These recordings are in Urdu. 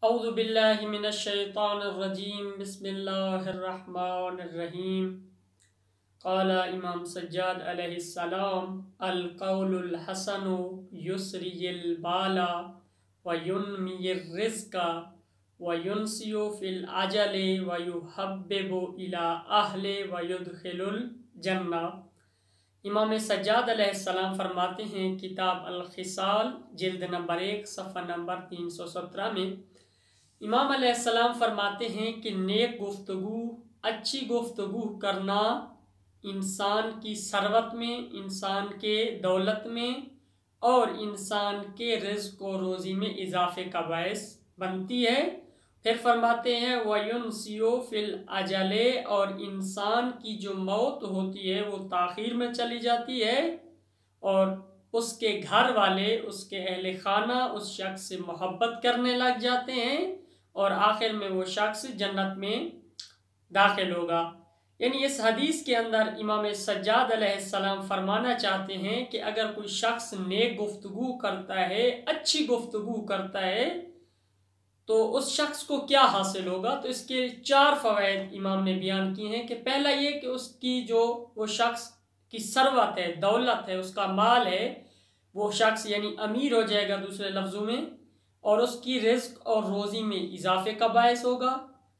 اعوذ باللہ من الشیطان الرجیم بسم اللہ الرحمن الرحیم قال امام سجاد علیہ السلام القول الحسن یسری البالا وینمی الرزق وینسی فی العجل ویحبب الی اہل ویدخل الجنہ۔ امام سجاد علیہ السلام فرماتے ہیں کتاب الخصال جلد نمبر 1 صفحہ نمبر 317 میں امام علیہ السلام فرماتے ہیں کہ نیک گفتگو، اچھی گفتگو کرنا انسان کی ثروت میں، انسان کے دولت میں اور انسان کے رزق و روزی میں اضافے کا باعث بنتی ہے۔ پھر فرماتے ہیں وَيُنْسِيُ فِي الْأَجَلِ، اور انسان کی جو موت ہوتی ہے وہ تاخیر میں چلی جاتی ہے اور اس کے گھر والے، اس کے اہل خانہ اس شخص سے محبت کرنے لگ جاتے ہیں اور آخر میں وہ شخص جنت میں داخل ہوگا۔ یعنی اس حدیث کے اندر امام سجاد علیہ السلام فرمانا چاہتے ہیں کہ اگر کوئی شخص نیک گفتگو کرتا ہے، اچھی گفتگو کرتا ہے تو اس شخص کو کیا حاصل ہوگا۔ تو اس کے 4 فوائد امام نے بیان کی ہیں کہ پہلا یہ کہ اس کی جو وہ شخص کی ثروت ہے، دولت ہے، اس کا مال ہے، وہ شخص یعنی امیر ہو جائے گا دوسرے لفظوں میں، اور اس کی رزق اور روزی میں اضافے کا باعث ہوگا۔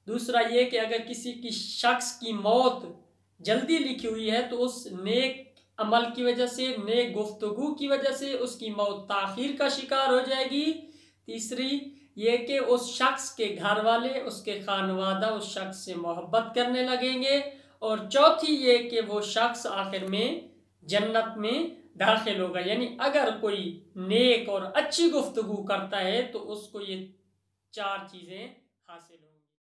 دوسرا یہ کہ اگر کسی کی شخص کی موت جلدی لکھی ہوئی ہے تو اس نیک عمل کی وجہ سے، نیک گفتگو کی وجہ سے اس کی موت تاخیر کا شکار ہو جائے گی۔ تیسری یہ کہ اس شخص کے گھر والے، اس کے خانوادہ اس شخص سے محبت کرنے لگیں گے، اور چوتھی یہ کہ وہ شخص آخر میں جنت میں داخل ہوگا۔ یعنی اگر کوئی نیک اور اچھی گفتگو کرتا ہے تو اس کو یہ 4 چیزیں حاصل ہوں گی۔